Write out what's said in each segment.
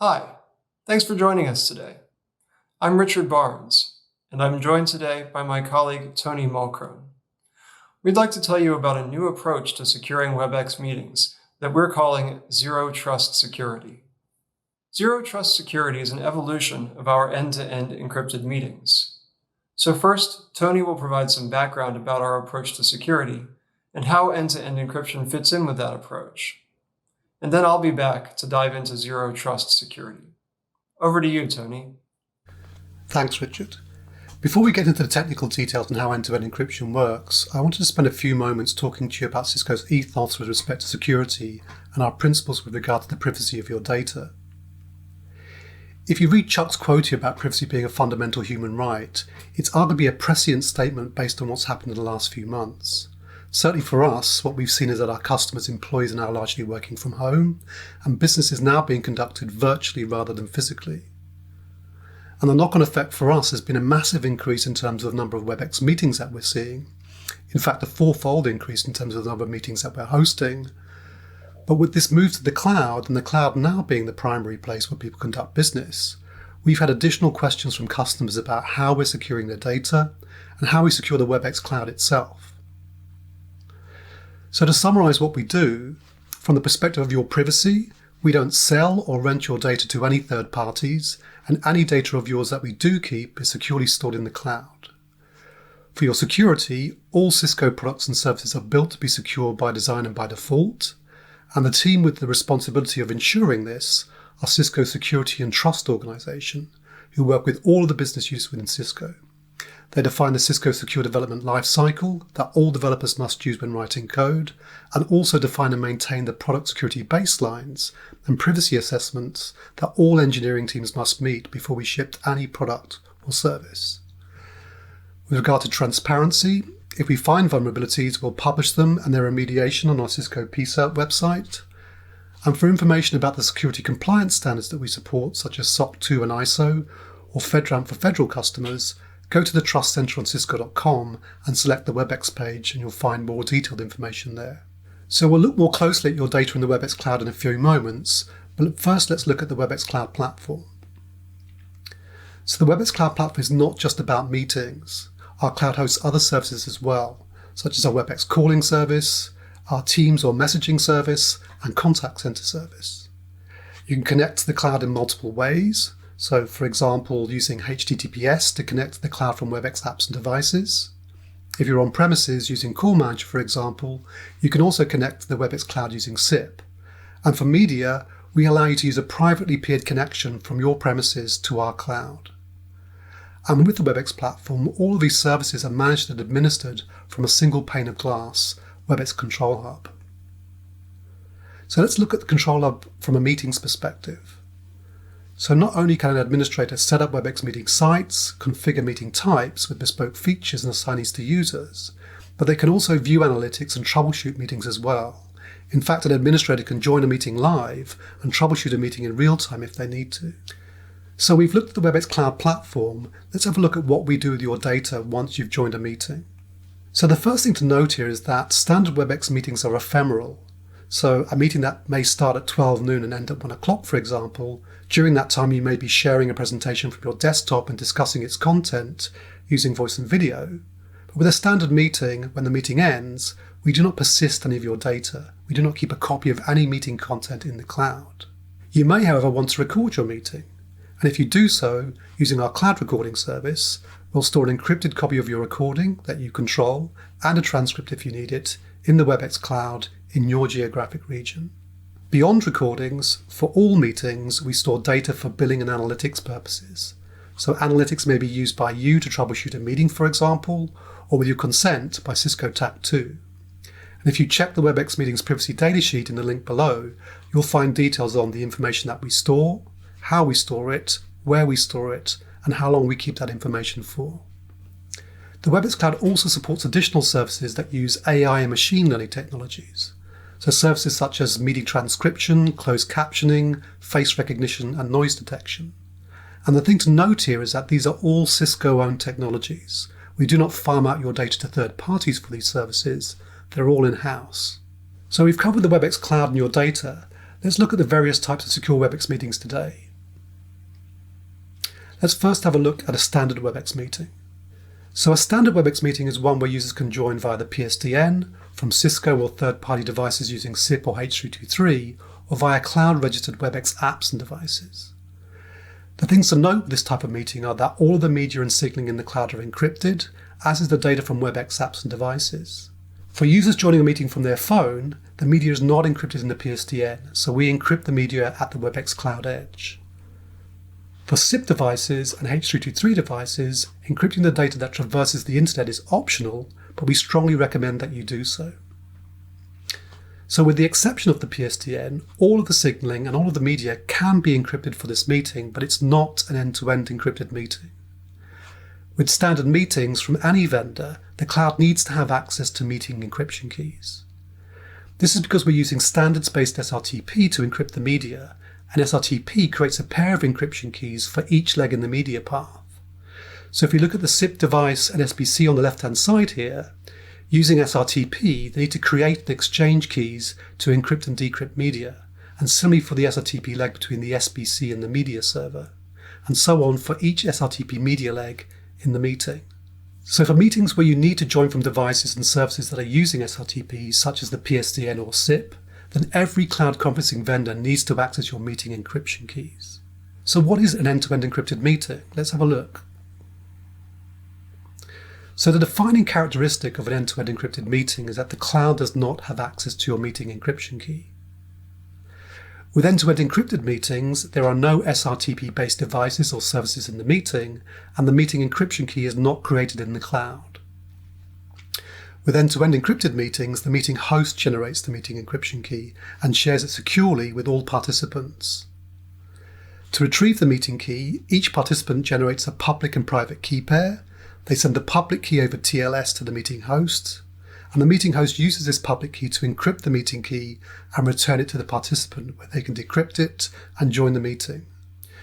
Hi, thanks for joining us today. I'm Richard Barnes, and I'm joined today by my colleague Tony Mulcrone. We'd like to tell you about a new approach to securing Webex meetings that we're calling Zero Trust Security. Zero Trust Security is an evolution of our end-to-end encrypted meetings. So first, Tony will provide some background about our approach to security and how end-to-end encryption fits in with that approach. And then I'll be back to dive into Zero Trust Security. Over to you, Tony. Thanks, Richard. Before we get into the technical details on how end-to-end encryption works, I wanted to spend a few moments talking to you about Cisco's ethos with respect to security and our principles with regard to the privacy of your data. If you read Chuck's quote here about privacy being a fundamental human right, it's arguably a prescient statement based on what's happened in the last few months. Certainly for us, what we've seen is that our customers' employees are now largely working from home, and business is now being conducted virtually rather than physically. And the knock-on effect for us has been a massive increase in terms of the number of Webex meetings that we're seeing. In fact, a fourfold increase in terms of the number of meetings that we're hosting. But with this move to the cloud, and the cloud now being the primary place where people conduct business, we've had additional questions from customers about how we're securing their data and how we secure the Webex cloud itself. So to summarize what we do, from the perspective of your privacy, we don't sell or rent your data to any third parties, and any data of yours that we do keep is securely stored in the cloud. For your security, all Cisco products and services are built to be secure by design and by default, and the team with the responsibility of ensuring this are Cisco Security and Trust Organization, who work with all of the business users within Cisco. They define the Cisco Secure Development Lifecycle that all developers must use when writing code, and also define and maintain the product security baselines and privacy assessments that all engineering teams must meet before we ship any product or service. With regard to transparency, if we find vulnerabilities, we'll publish them and their remediation on our Cisco PCERT website. And for information about the security compliance standards that we support, such as SOC 2 and ISO, or FedRAMP for federal customers, go to the Trust Center on Cisco.com and select the Webex page, and you'll find more detailed information there. So we'll look more closely at your data in the Webex Cloud in a few moments, but first let's look at the Webex Cloud Platform. So the Webex Cloud Platform is not just about meetings. Our cloud hosts other services as well, such as our Webex calling service, our Teams or messaging service, and contact center service. You can connect to the cloud in multiple ways. So, for example, using HTTPS to connect to the cloud from Webex apps and devices. If you're on premises using Call Manager, for example, you can also connect to the Webex cloud using SIP. And for media, we allow you to use a privately peered connection from your premises to our cloud. And with the Webex platform, all of these services are managed and administered from a single pane of glass, Webex Control Hub. So let's look at the Control Hub from a meetings perspective. So not only can an administrator set up Webex meeting sites, configure meeting types with bespoke features and assignees to users, but they can also view analytics and troubleshoot meetings as well. In fact, an administrator can join a meeting live and troubleshoot a meeting in real time if they need to. So we've looked at the Webex Cloud Platform. Let's have a look at what we do with your data once you've joined a meeting. So the first thing to note here is that standard Webex meetings are ephemeral. So a meeting that may start at 12 noon and end at 1 o'clock, for example, during that time you may be sharing a presentation from your desktop and discussing its content using voice and video. But with a standard meeting, when the meeting ends, we do not persist any of your data. We do not keep a copy of any meeting content in the cloud. You may, however, want to record your meeting. And if you do so, using our cloud recording service, we'll store an encrypted copy of your recording that you control, and a transcript if you need it, in the Webex cloud in your geographic region. Beyond recordings, for all meetings, we store data for billing and analytics purposes. So analytics may be used by you to troubleshoot a meeting, for example, or with your consent by Cisco TAC2. And if you check the Webex Meetings Privacy Data Sheet in the link below, you'll find details on the information that we store, how we store it, where we store it, and how long we keep that information for. The Webex Cloud also supports additional services that use AI and machine learning technologies. So services such as meeting transcription, closed captioning, face recognition, and noise detection. And the thing to note here is that these are all Cisco-owned technologies. We do not farm out your data to third parties for these services. They're all in-house. So we've covered the Webex Cloud and your data. Let's look at the various types of secure Webex meetings today. Let's first have a look at a standard Webex meeting. So a standard Webex meeting is one where users can join via the PSTN, from Cisco or third-party devices using SIP or H323, or via cloud-registered Webex apps and devices. The things to note with this type of meeting are that all of the media and signaling in the cloud are encrypted, as is the data from Webex apps and devices. For users joining a meeting from their phone, the media is not encrypted in the PSTN, so we encrypt the media at the Webex cloud edge. For SIP devices and H323 devices, encrypting the data that traverses the internet is optional, but we strongly recommend that you do so. So with the exception of the PSTN, all of the signaling and all of the media can be encrypted for this meeting, but it's not an end-to-end encrypted meeting. With standard meetings from any vendor, the cloud needs to have access to meeting encryption keys. This is because we're using standards-based SRTP to encrypt the media, and SRTP creates a pair of encryption keys for each leg in the media path. So if you look at the SIP device and SBC on the left-hand side here, using SRTP, they need to create and exchange keys to encrypt and decrypt media, and similarly for the SRTP leg between the SBC and the media server, and so on for each SRTP media leg in the meeting. So for meetings where you need to join from devices and services that are using SRTP, such as the PSTN or SIP, then every cloud conferencing vendor needs to access your meeting encryption keys. So what is an end-to-end encrypted meeting? Let's have a look. So the defining characteristic of an end-to-end encrypted meeting is that the cloud does not have access to your meeting encryption key. With end-to-end encrypted meetings, there are no SRTP-based devices or services in the meeting, and the meeting encryption key is not created in the cloud. With end-to-end encrypted meetings, the meeting host generates the meeting encryption key and shares it securely with all participants. To retrieve the meeting key, each participant generates a public and private key pair. They send the public key over TLS to the meeting host, and the meeting host uses this public key to encrypt the meeting key and return it to the participant, where they can decrypt it and join the meeting.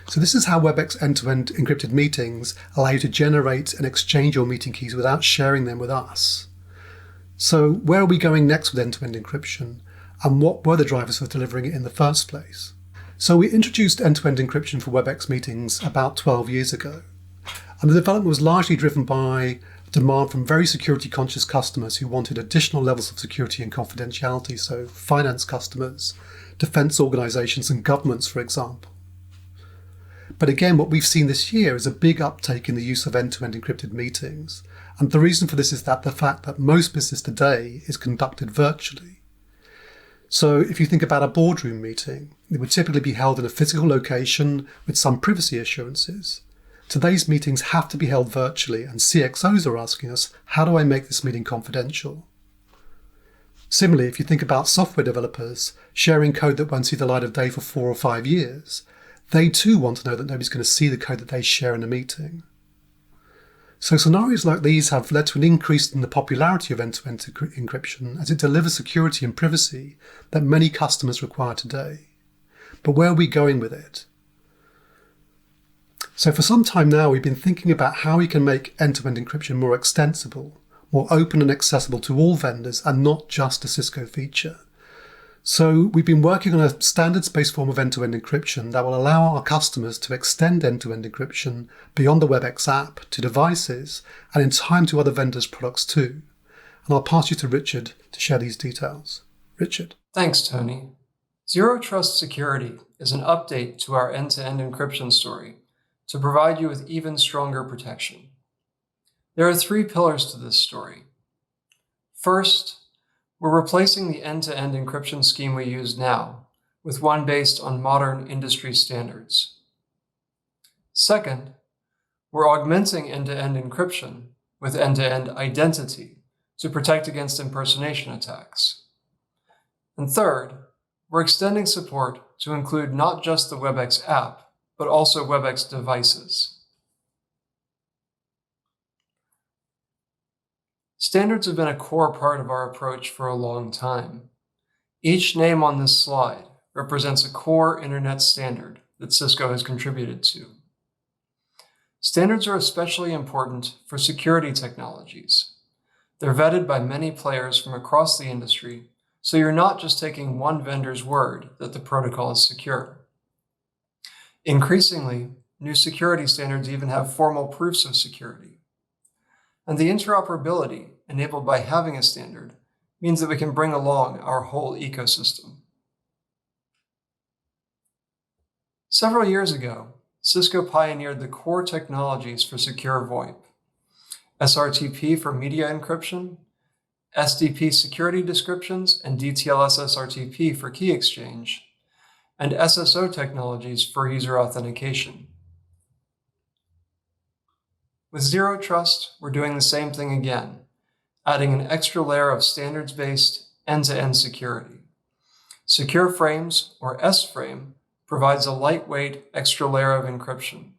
So this is how Webex end-to-end encrypted meetings allow you to generate and exchange your meeting keys without sharing them with us. So where are we going next with end-to-end encryption, and what were the drivers for delivering it in the first place? So we introduced end-to-end encryption for Webex meetings about 12 years ago, and the development was largely driven by demand from very security-conscious customers who wanted additional levels of security and confidentiality, so finance customers, defense organizations, and governments, for example. But again, what we've seen this year is a big uptake in the use of end-to-end encrypted meetings. And the reason for this is that the fact that most business today is conducted virtually. So if you think about a boardroom meeting, it would typically be held in a physical location with some privacy assurances. Today's meetings have to be held virtually, and CXOs are asking us, how do I make this meeting confidential? Similarly, if you think about software developers sharing code that won't see the light of day for 4 or 5 years, they too want to know that nobody's going to see the code that they share in a meeting. So scenarios like these have led to an increase in the popularity of end-to-end encryption as it delivers security and privacy that many customers require today. But where are we going with it? So for some time now, we've been thinking about how we can make end-to-end encryption more extensible, more open and accessible to all vendors and not just a Cisco feature. So we've been working on a standards-based form of end-to-end encryption that will allow our customers to extend end-to-end encryption beyond the Webex app to devices and in time to other vendors' products too. And I'll pass you to Richard to share these details. Richard. Thanks, Tony. Zero Trust Security is an update to our end-to-end encryption story to provide you with even stronger protection. There are 3 pillars to this story. First, we're replacing the end-to-end encryption scheme we use now with one based on modern industry standards. Second, we're augmenting end-to-end encryption with end-to-end identity to protect against impersonation attacks. And third, we're extending support to include not just the Webex app, but also Webex devices. Standards have been a core part of our approach for a long time. Each name on this slide represents a core internet standard that Cisco has contributed to. Standards are especially important for security technologies. They're vetted by many players from across the industry, so you're not just taking one vendor's word that the protocol is secure. Increasingly, new security standards even have formal proofs of security. And the interoperability enabled by having a standard means that we can bring along our whole ecosystem. Several years ago, Cisco pioneered the core technologies for secure VoIP: SRTP for media encryption, SDP security descriptions and DTLS SRTP for key exchange, and SSO technologies for user authentication. With Zero Trust, we're doing the same thing again, adding an extra layer of standards-based end-to-end security. Secure Frames, or S-Frame, provides a lightweight extra layer of encryption.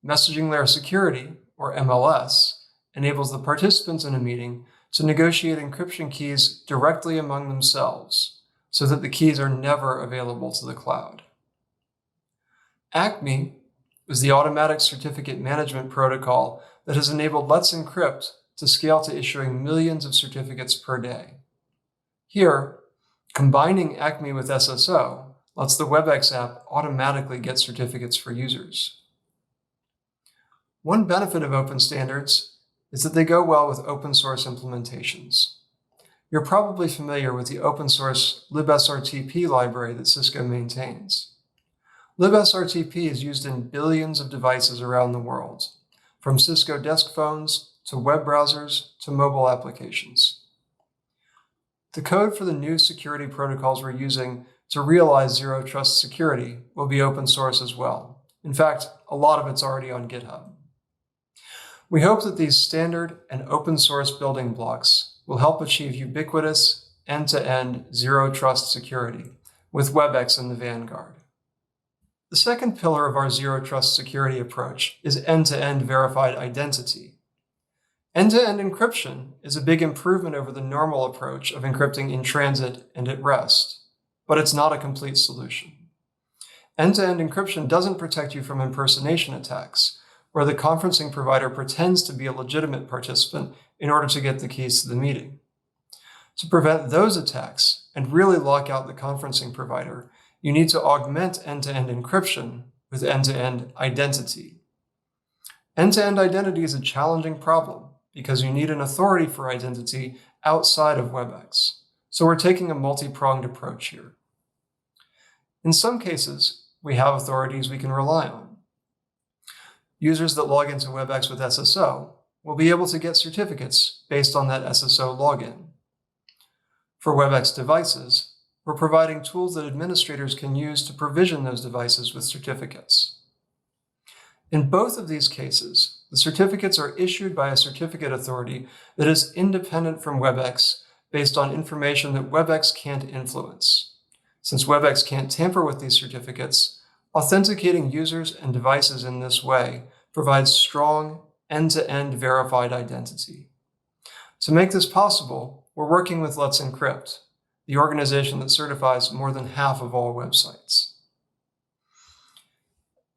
Messaging Layer Security, or MLS, enables the participants in a meeting to negotiate encryption keys directly among themselves, so that the keys are never available to the cloud. ACME is the automatic certificate management protocol that has enabled Let's Encrypt to scale to issuing millions of certificates per day. Here, combining ACME with SSO lets the Webex app automatically get certificates for users. One benefit of open standards is that they go well with open source implementations. You're probably familiar with the open source libsrtp library that Cisco maintains. libsrtp is used in billions of devices around the world, from Cisco desk phones to web browsers to mobile applications. The code for the new security protocols we're using to realize Zero Trust security will be open source as well. In fact, a lot of it's already on GitHub. We hope that these standard and open source building blocks will help achieve ubiquitous, end-to-end Zero Trust security with Webex in the vanguard. The second pillar of our Zero Trust security approach is end-to-end verified identity. End-to-end encryption is a big improvement over the normal approach of encrypting in transit and at rest, but it's not a complete solution. End-to-end encryption doesn't protect you from impersonation attacks, where the conferencing provider pretends to be a legitimate participant in order to get the keys to the meeting. To prevent those attacks and really lock out the conferencing provider, you need to augment end-to-end encryption with end-to-end identity. End-to-end identity is a challenging problem because you need an authority for identity outside of Webex. So we're taking a multi-pronged approach here. In some cases, we have authorities we can rely on. Users that log into Webex with SSO will be able to get certificates based on that SSO login. For Webex devices, we're providing tools that administrators can use to provision those devices with certificates. In both of these cases, the certificates are issued by a certificate authority that is independent from Webex based on information that Webex can't influence. Since Webex can't tamper with these certificates, authenticating users and devices in this way provides strong end-to-end verified identity. To make this possible, we're working with Let's Encrypt, the organization that certifies more than half of all websites.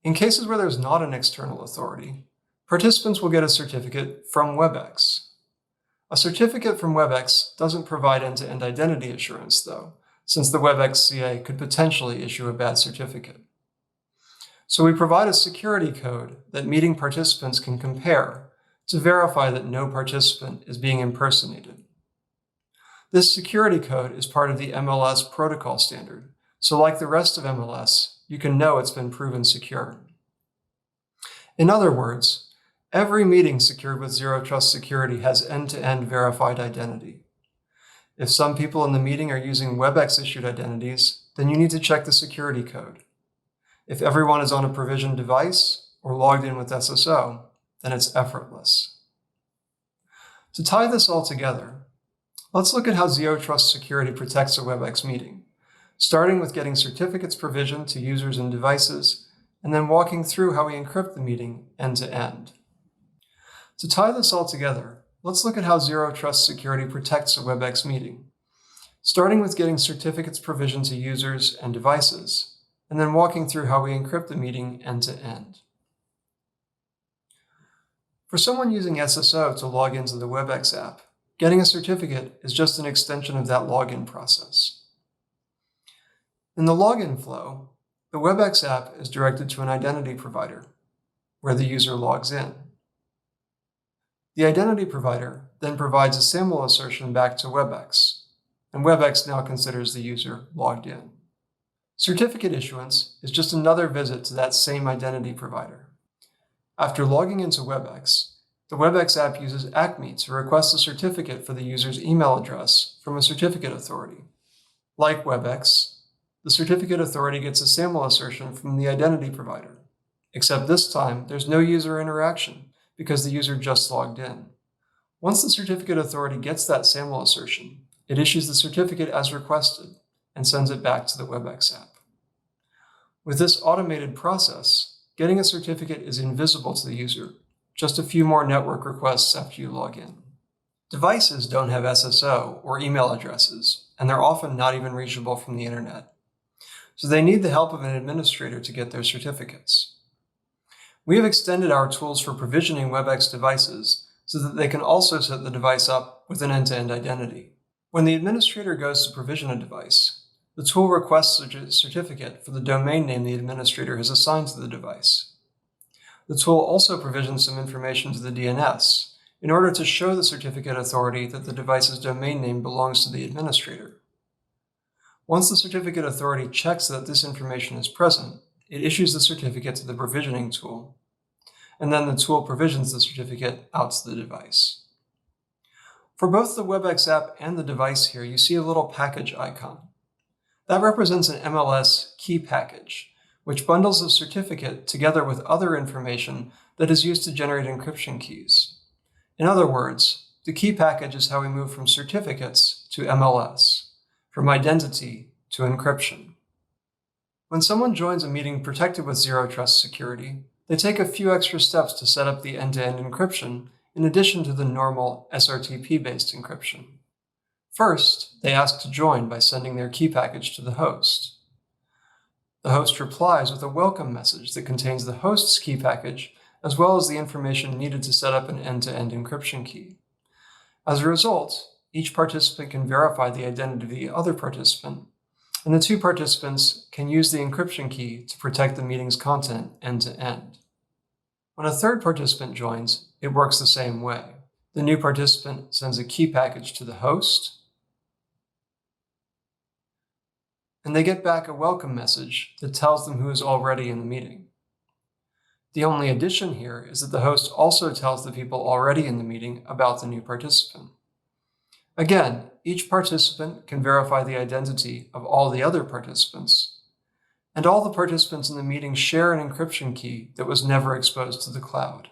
In cases where there's not an external authority, participants will get a certificate from Webex. A certificate from Webex doesn't provide end-to-end identity assurance, though, since the Webex CA could potentially issue a bad certificate. So we provide a security code that meeting participants can compare to verify that no participant is being impersonated. This security code is part of the MLS protocol standard, so like the rest of MLS, you can know it's been proven secure. In other words, every meeting secured with Zero Trust security has end-to-end verified identity. If some people in the meeting are using Webex-issued identities, then you need to check the security code. If everyone is on a provisioned device or logged in with SSO, then it's effortless. To tie this all together, let's look at how Zero Trust security protects a Webex meeting, starting with getting certificates provisioned to users and devices, and then walking through how we encrypt the meeting end-to-end. To tie this all together, let's look at how Zero Trust security protects a Webex meeting, starting with getting certificates provisioned to users and devices, and then walking through how we encrypt the meeting end-to-end. For someone using SSO to log into the Webex app, getting a certificate is just an extension of that login process. In the login flow, The Webex app is directed to an identity provider, where the user logs in. The identity provider then provides a SAML assertion back to Webex, and Webex now considers the user logged in. Certificate issuance is just another visit to that same identity provider. After logging into Webex, the Webex app uses Acme to request a certificate for the user's email address from a certificate authority. Like Webex, the certificate authority gets a SAML assertion from the identity provider, except this time there's no user interaction because the user just logged in. Once the certificate authority gets that SAML assertion, it issues the certificate as requested and sends it back to the Webex app. With this automated process, getting a certificate is invisible to the user, just a few more network requests after you log in. Devices don't have SSO or email addresses, and they're often not even reachable from the internet. So they need the help of an administrator to get their certificates. We have extended our tools for provisioning Webex devices so that they can also set the device up with an end-to-end identity. When the administrator goes to provision a device, the tool requests a certificate for the domain name the administrator has assigned to the device. The tool also provisions some information to the DNS in order to show the certificate authority that the device's domain name belongs to the administrator. Once the certificate authority checks that this information is present, it issues the certificate to the provisioning tool, and then the tool provisions the certificate out to the device. For both the Webex app and the device here, you see a little package icon. That represents an MLS key package, which bundles the certificate together with other information that is used to generate encryption keys. In other words, the key package is how we move from certificates to MLS, from identity to encryption. When someone joins a meeting protected with Zero Trust security, they take a few extra steps to set up the end-to-end encryption in addition to the normal SRTP-based encryption. First, they ask to join by sending their key package to the host. The host replies with a welcome message that contains the host's key package as well as the information needed to set up an end-to-end encryption key. As a result, each participant can verify the identity of the other participant, and the two participants can use the encryption key to protect the meeting's content end-to-end. When a third participant joins, it works the same way. The new participant sends a key package to the host, and they get back a welcome message that tells them who is already in the meeting. The only addition here is that the host also tells the people already in the meeting about the new participant. Again, each participant can verify the identity of all the other participants, and all the participants in the meeting share an encryption key that was never exposed to the cloud.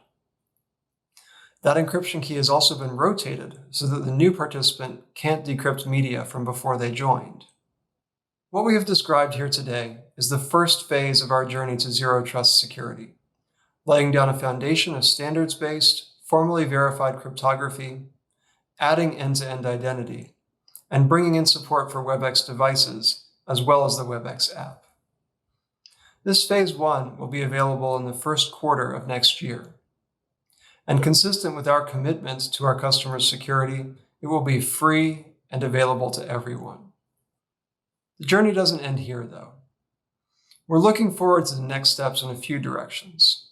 That encryption key has also been rotated so that the new participant can't decrypt media from before they joined. What we have described here today is the first phase of our journey to Zero Trust security, laying down a foundation of standards-based, formally verified cryptography, adding end-to-end identity, and bringing in support for Webex devices as well as the Webex app. This phase 1 will be available in the first quarter of next year. And consistent with our commitment to our customers' security, it will be free and available to everyone. The journey doesn't end here, though. We're looking forward to the next steps in a few directions.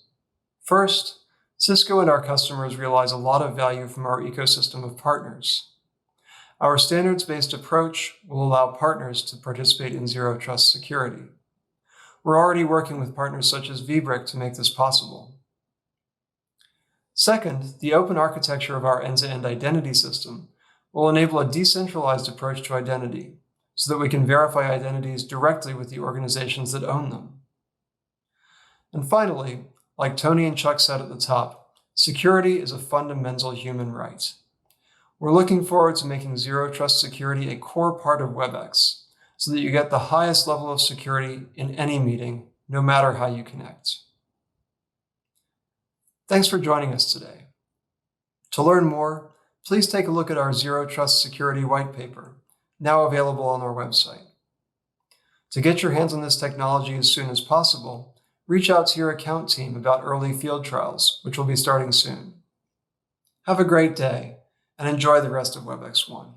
First, Cisco and our customers realize a lot of value from our ecosystem of partners. Our standards-based approach will allow partners to participate in Zero Trust security. We're already working with partners such as vBrick to make this possible. Second, the open architecture of our end-to-end identity system will enable a decentralized approach to identity so that we can verify identities directly with the organizations that own them. And finally, like Tony and Chuck said at the top, security is a fundamental human right. We're looking forward to making Zero Trust security a core part of Webex so that you get the highest level of security in any meeting, no matter how you connect. Thanks for joining us today. To learn more, please take a look at our Zero Trust security white paper, now available on our website. To get your hands on this technology as soon as possible, reach out to your account team about early field trials, which will be starting soon. Have a great day, and enjoy the rest of Webex 1.